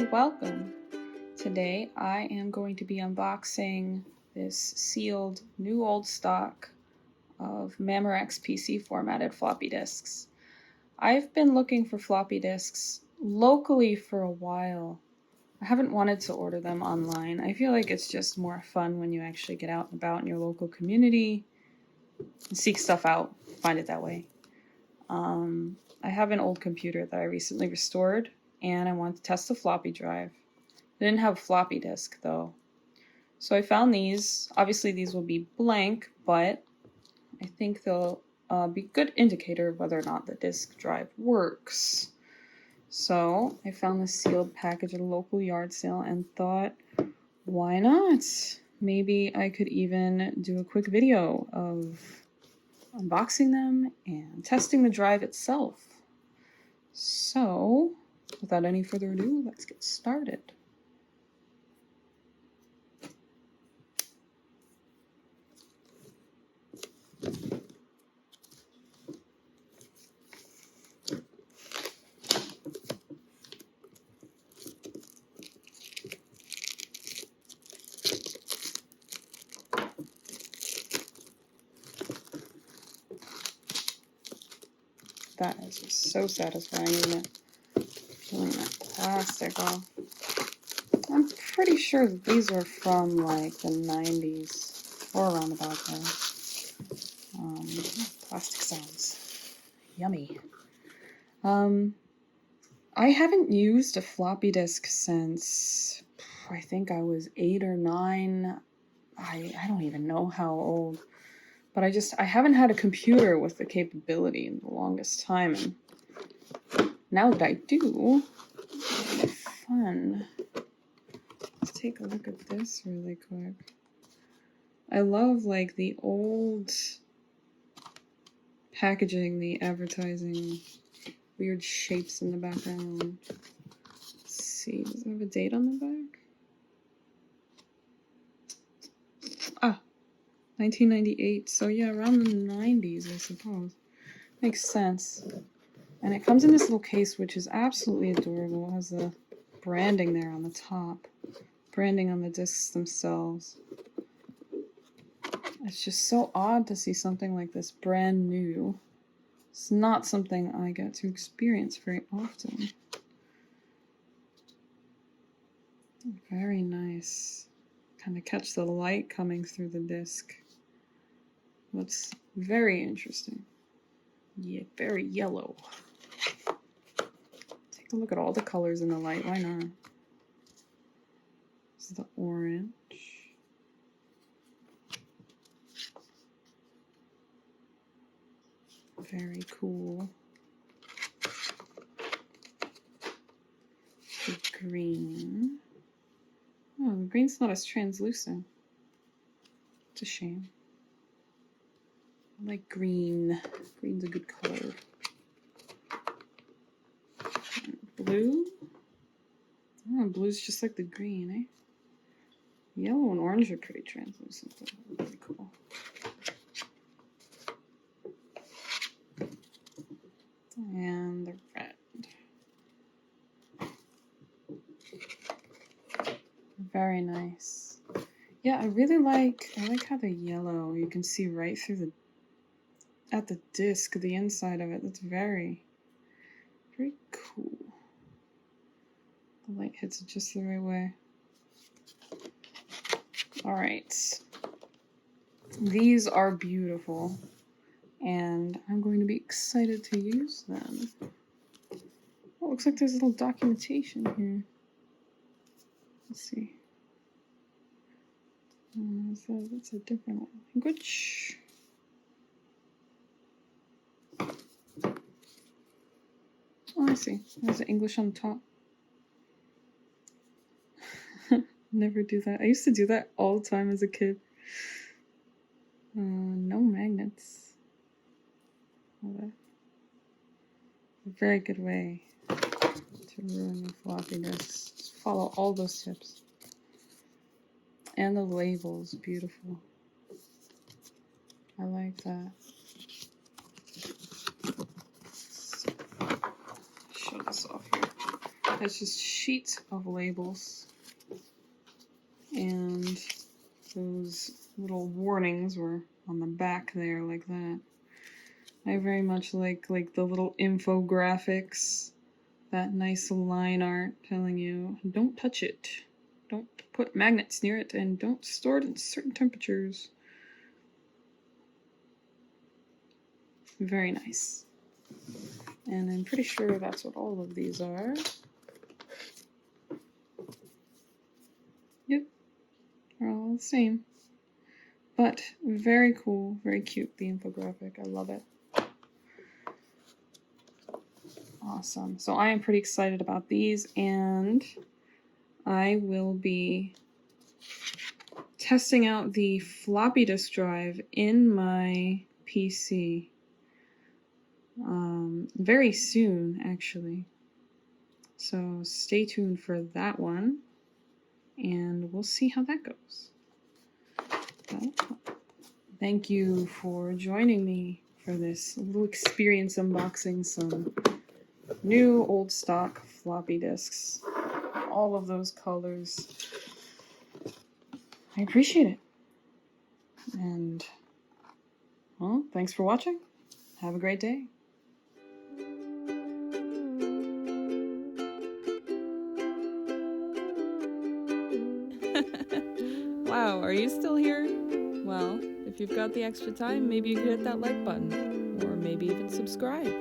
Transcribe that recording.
and welcome. Today I am going to be unboxing this sealed new old stock of Memorex PC formatted floppy disks. I've been looking for floppy disks locally for a while. I haven't wanted to order them online. I feel like it's just more fun when you actually get out and about in your local community and seek stuff out, find it that way. I have an old computer that I recently restored, and I wanted to test the floppy drive. They didn't have a floppy disk though. So I found these. Obviously these will be blank, but I think they'll be a good indicator of whether or not the disk drive works. So I found this sealed package at a local yard sale and thought, why not? Maybe I could even do a quick video of unboxing them and testing the drive itself. So, without any further ado, let's get started. That is just so satisfying, isn't it? Pulling that plastic off. I'm pretty sure that these are from like the 90s or around about there. Plastic sounds. Yummy. I haven't used a floppy disk since I think I was 8 or 9. I don't even know how old. But I haven't had a computer with the capability in the longest time, and now that I do, it's fun. Let's take a look at this really quick. I love like the old packaging, the advertising, weird shapes in the background. Let's see, does it have a date on the back? 1998, so yeah, around the 90s, I suppose. Makes sense. And it comes in this little case, which is absolutely adorable. It has the branding there on the top. Branding on the discs themselves. It's just so odd to see something like this brand new. It's not something I get to experience very often. Very nice. Kind of catch the light coming through the disc. Looks very interesting. Yeah, very yellow. Take a look at all the colors in the light. Why not? This is the orange. Very cool. The green. Oh, the green's not as translucent. It's a shame. I like green. Green's a good color. And blue? Oh, blue's just like the green, eh? Yellow and orange are pretty translucent, but pretty cool. And the red. Very nice. Yeah, I like how the yellow, you can see right through at the disc, the inside of it. That's very, very cool. The light hits it just the right way. Alright. These are beautiful, and I'm going to be excited to use them. Oh, looks like there's a little documentation here. Let's see. That's a different language. Oh, I see. There's English on top. Never do that. I used to do that all the time as a kid. No magnets. A very good way to ruin your floppy disks. Just follow all those tips. And the labels, beautiful. I like that. Show this off here. It's just sheet of labels, and those little warnings were on the back there like that. I very much like the little infographics, that nice line art telling you don't touch it, don't put magnets near it, and don't store it at certain temperatures. Very nice. And I'm pretty sure that's what all of these are. Yep, they're all the same. But very cool, very cute, the infographic. I love it. Awesome. So I am pretty excited about these, and I will be testing out the floppy disk drive in my PC very soon, actually. So stay tuned for that one, and we'll see how that goes. But thank you for joining me for this little experience unboxing some new old stock floppy disks. All of those colors. I appreciate it. And, well, thanks for watching. Have a great day. Wow, are you still here? Well, if you've got the extra time, maybe you could hit that like button, or maybe even subscribe.